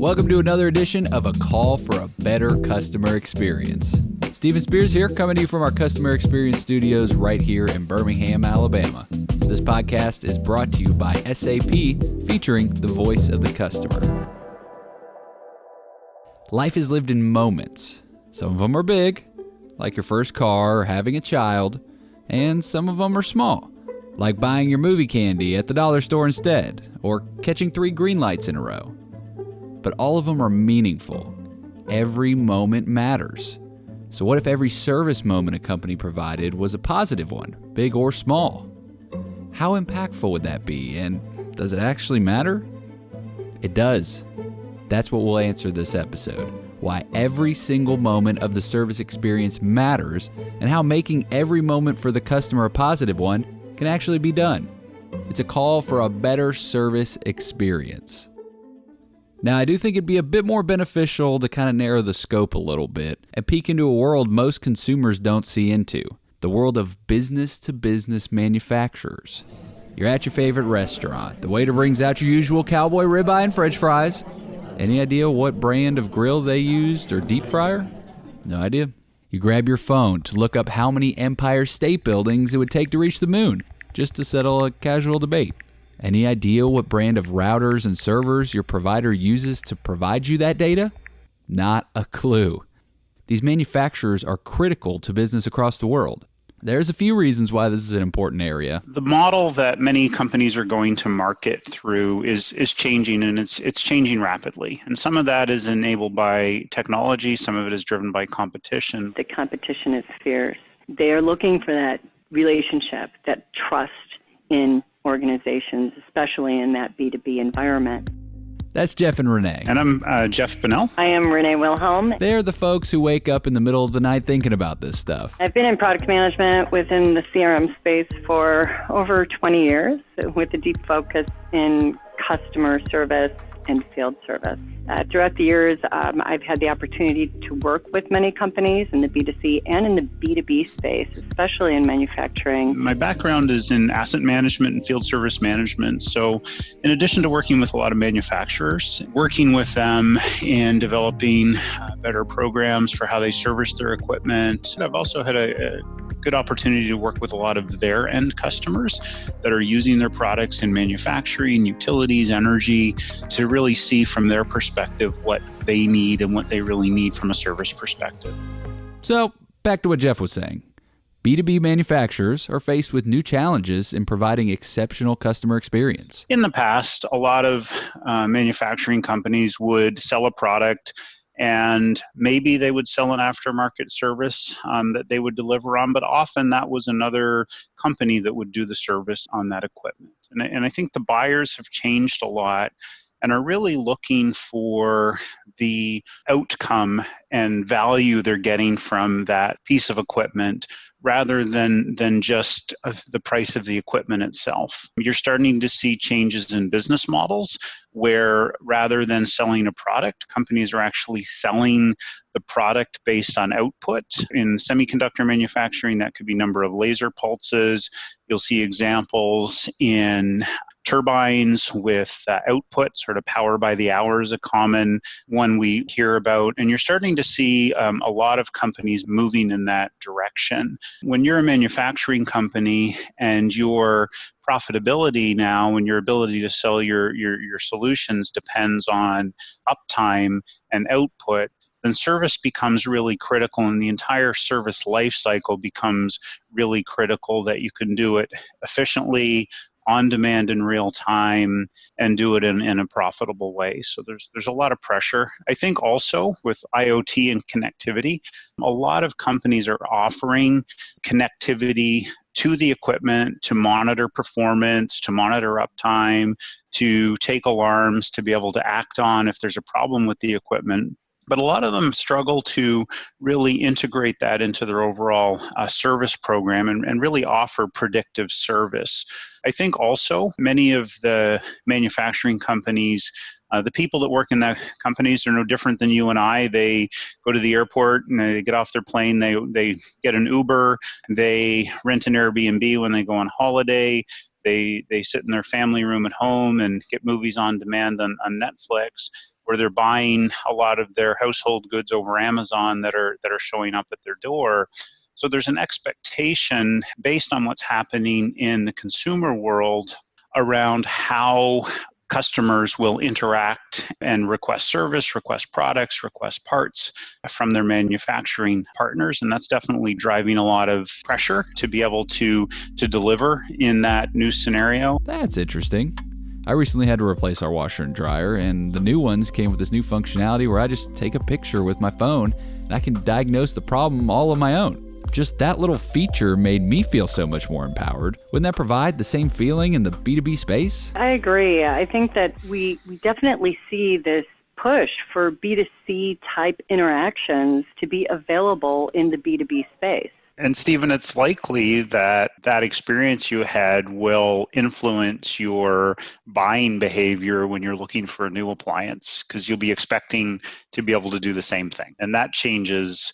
Welcome to another edition of A Call for a Better Customer Experience. Steven Spears here, coming to you from our Customer Experience Studios right here in Birmingham, Alabama. This podcast is brought to you by SAP, featuring the voice of the customer. Life is lived in moments. Some of them are big, like your first car or having a child, and some of them are small, like buying your movie candy at the dollar store instead, or catching 3 green lights in a row. But all of them are meaningful. Every moment matters. So what if every service moment a company provided was a positive one, big or small? How impactful would that be, and does it actually matter? It does. That's what we'll answer this episode. Why every single moment of the service experience matters, and how making every moment for the customer a positive one can actually be done. It's a call for a better service experience. Now, I do think it'd be a bit more beneficial to kind of narrow the scope a little bit and peek into a world most consumers don't see into, the world of business-to-business manufacturers. You're at your favorite restaurant. The waiter brings out your usual cowboy ribeye and french fries. Any idea what brand of grill they used or deep fryer? No idea. You grab your phone to look up how many Empire State Buildings it would take to reach the moon, just to settle a casual debate. Any idea what brand of routers and servers your provider uses to provide you that data? Not a clue. These manufacturers are critical to business across the world. There's a few reasons why this is an important area. The model that many companies are going to market through is changing, and it's changing rapidly. And some of that is enabled by technology, some of it is driven by competition. The competition is fierce. They are looking for that relationship, that trust in organizations, especially in that B2B environment. That's Jeff and Renee. And I'm Jeff Bunnell. I am Renee Wilhelm. They're the folks who wake up in the middle of the night thinking about this stuff. I've been in product management within the CRM space for over 20 years with a deep focus in customer service and field service. Throughout the years, I've had the opportunity to work with many companies in the B2C and in the B2B space, especially in manufacturing. My background is in asset management and field service management. So in addition to working with a lot of manufacturers, working with them in developing better programs for how they service their equipment, I've also had a good opportunity to work with a lot of their end customers that are using their products in manufacturing, utilities, energy, to really see from their perspective what they need and what they really need from a service perspective. So, back to what Jeff was saying. B2B manufacturers are faced with new challenges in providing exceptional customer experience. In the past, a lot of manufacturing companies would sell a product and maybe they would sell an aftermarket service that they would deliver on, but often that was another company that would do the service on that equipment. And I think the buyers have changed a lot and are really looking for the outcome and value they're getting from that piece of equipment rather than just the price of the equipment itself. You're starting to see changes in business models where rather than selling a product, companies are actually selling the product based on output. In semiconductor manufacturing, that could be number of laser pulses. You'll see examples in turbines with output, sort of power by the hour is a common one we hear about. And you're starting to see a lot of companies moving in that direction. When you're a manufacturing company and your profitability now and your ability to sell your solutions depends on uptime and output, then service becomes really critical and the entire service life cycle becomes really critical, that you can do it efficiently, on demand in real time, and do it in a profitable way. So there's a lot of pressure. I think also with IoT and connectivity, a lot of companies are offering connectivity to the equipment to monitor performance, to monitor uptime, to take alarms, to be able to act on if there's a problem with the equipment. But a lot of them struggle to really integrate that into their overall service program and really offer predictive service. I think also many of the manufacturing companies, the people that work in the companies are no different than you and I. They go to the airport and they get off their plane, they get an Uber, they rent an Airbnb when they go on holiday. They sit in their family room at home and get movies on demand on Netflix, where they're buying a lot of their household goods over Amazon that are showing up at their door. So there's an expectation based on what's happening in the consumer world around how customers will interact and request service, request products, request parts from their manufacturing partners. And that's definitely driving a lot of pressure to be able to deliver in that new scenario. That's interesting. I recently had to replace our washer and dryer, and the new ones came with this new functionality where I just take a picture with my phone and I can diagnose the problem all on my own. Just that little feature made me feel so much more empowered. Wouldn't that provide the same feeling in the B2B space? I agree. I think that we definitely see this push for B2C type interactions to be available in the B2B space. And Stephen, it's likely that that experience you had will influence your buying behavior when you're looking for a new appliance, because you'll be expecting to be able to do the same thing. And that changes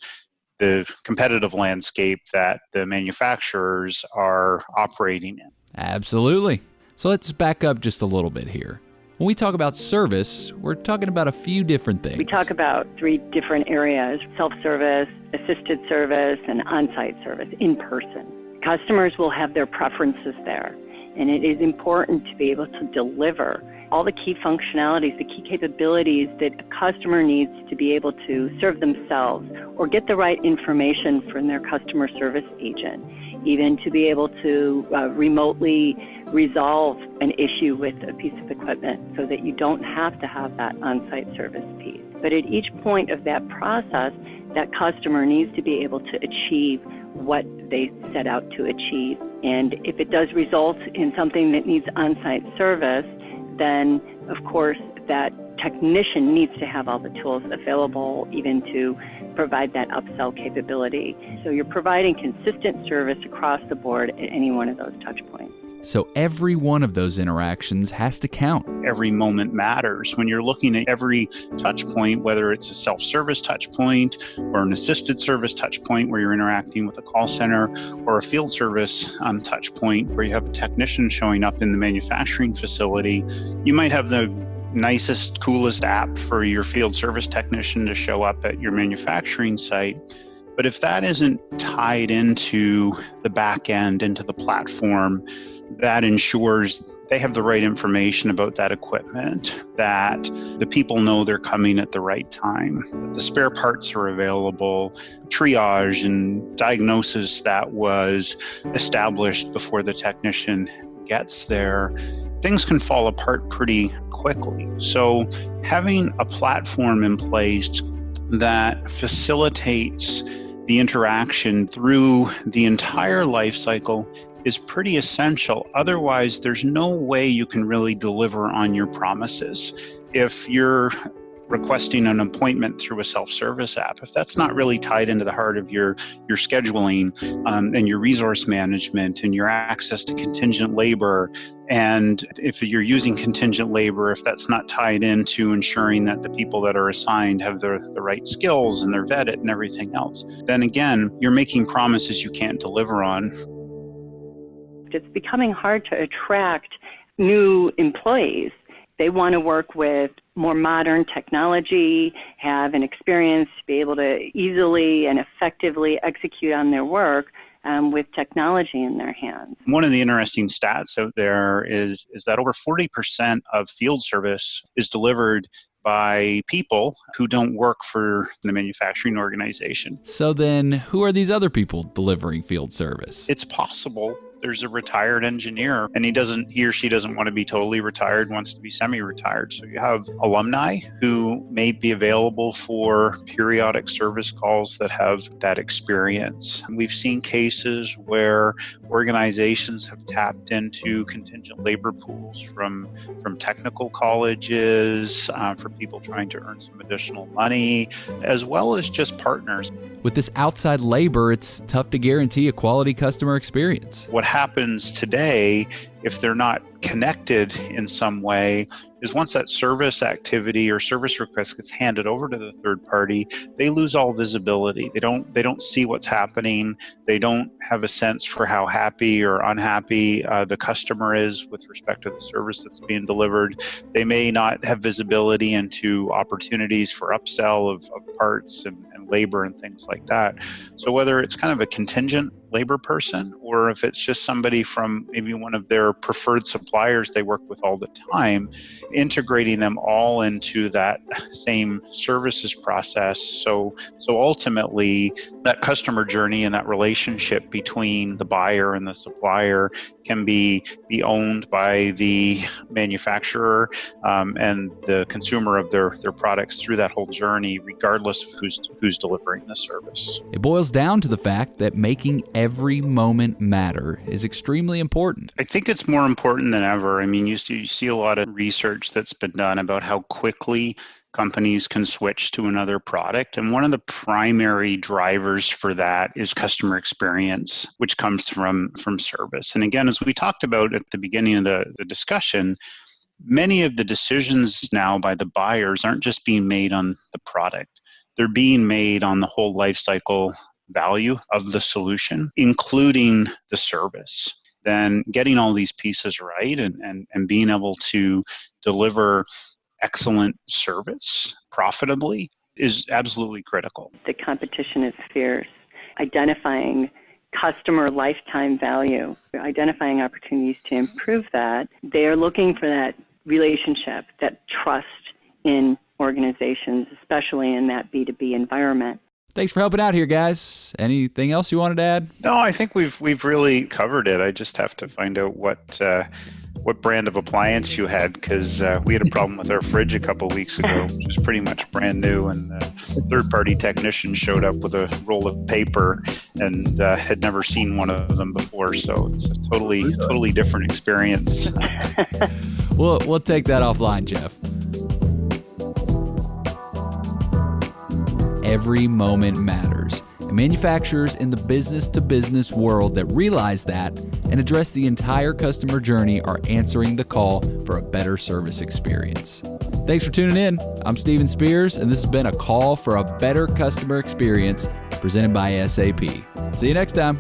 the competitive landscape that the manufacturers are operating in. Absolutely. So let's back up just a little bit here. When we talk about service, we're talking about a few different things. We talk about 3 different areas: self-service, assisted service, and on-site service, in person. Customers will have their preferences there, and it is important to be able to deliver all the key functionalities, the key capabilities that a customer needs to be able to serve themselves or get the right information from their customer service agent, even to be able to remotely resolve an issue with a piece of equipment so that you don't have to have that on-site service piece. But at each point of that process, that customer needs to be able to achieve what they set out to achieve. And if it does result in something that needs on-site service, then of course that technician needs to have all the tools available even to provide that upsell capability. So you're providing consistent service across the board at any one of those touch points. So every one of those interactions has to count. Every moment matters. When you're looking at every touch point, whether it's a self-service touch point or an assisted service touch point where you're interacting with a call center, or a field service touch point where you have a technician showing up in the manufacturing facility, you might have the nicest, coolest app for your field service technician to show up at your manufacturing site. But if that isn't tied into the back end, into the platform, that ensures they have the right information about that equipment, that the people know they're coming at the right time, that the spare parts are available, triage and diagnosis that was established before the technician gets there, things can fall apart pretty quickly. So having a platform in place that facilitates the interaction through the entire life cycle is pretty essential. Otherwise, there's no way you can really deliver on your promises. If you're requesting an appointment through a self-service app, if that's not really tied into the heart of your scheduling and your resource management and your access to contingent labor, and if you're using contingent labor, if that's not tied into ensuring that the people that are assigned have the right skills and they're vetted and everything else, then again, you're making promises you can't deliver on. It's becoming hard to attract new employees. They want to work with more modern technology, have an experience to be able to easily and effectively execute on their work with technology in their hands. One of the interesting stats out there is that over 40% of field service is delivered by people who don't work for the manufacturing organization. So then, who are these other people delivering field service? It's possible there's a retired engineer and he or she doesn't want to be totally retired, wants to be semi-retired. So you have alumni who may be available for periodic service calls that have that experience. We've seen cases where organizations have tapped into contingent labor pools from technical colleges, for people trying to earn some additional money, as well as just partners. With this outside labor, it's tough to guarantee a quality customer experience. What happens today if they're not connected in some way, is once that service activity or service request gets handed over to the third party, they lose all visibility. They don't see what's happening. They don't have a sense for how happy or unhappy the customer is with respect to the service that's being delivered. They may not have visibility into opportunities for upsell of parts and labor and things like that. So whether it's kind of a contingent labor person, or if it's just somebody from maybe one of their preferred suppliers they work with all the time, integrating them all into that same services process. So ultimately, that customer journey and that relationship between the buyer and the supplier can be owned by the manufacturer and the consumer of their products through that whole journey, regardless of who's delivering the service. It boils down to the fact that making every moment matter is extremely important. I think it's more important than ever. I mean, you see a lot of research that's been done about how quickly companies can switch to another product. And one of the primary drivers for that is customer experience, which comes from service. And again, as we talked about at the beginning of the discussion, many of the decisions now by the buyers aren't just being made on the product. They're being made on the whole life cycle value of the solution, including the service. Then getting all these pieces right and being able to deliver excellent service profitably is absolutely critical. The competition is fierce. Identifying customer lifetime value, identifying opportunities to improve that. They are looking for that relationship, that trust in organizations, especially in that B2B environment. Thanks for helping out here, guys. Anything else you wanted to add? No, I think we've really covered it. I just have to find out what brand of appliance you had, because we had a problem with our fridge a couple weeks ago, which was pretty much brand new, and the third-party technician showed up with a roll of paper and had never seen one of them before. So it's a totally different experience. We'll take that offline, Jeff. Every moment matters. And manufacturers in the business-to-business world that realize that and address the entire customer journey are answering the call for a better service experience. Thanks for tuning in. I'm Steven Spears, and this has been a call for a better customer experience presented by SAP. See you next time.